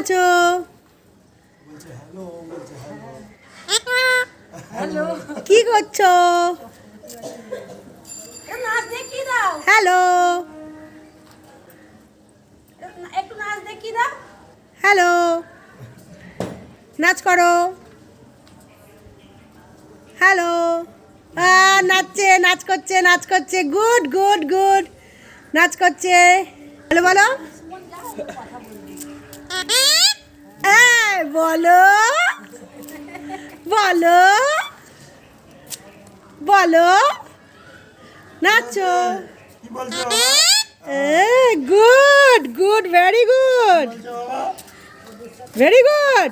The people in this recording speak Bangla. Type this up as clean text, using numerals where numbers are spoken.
আছো? কি করছো? হ্যালো হ্যালো, নাচ করো। হ্যালো, নাচছে, নাচ করছে, নাচ করছে, গুড গুড গুড, নাচ করছে। হ্যালো বলো, বলো বলো বলো, নাচো। Good good, very good, very good.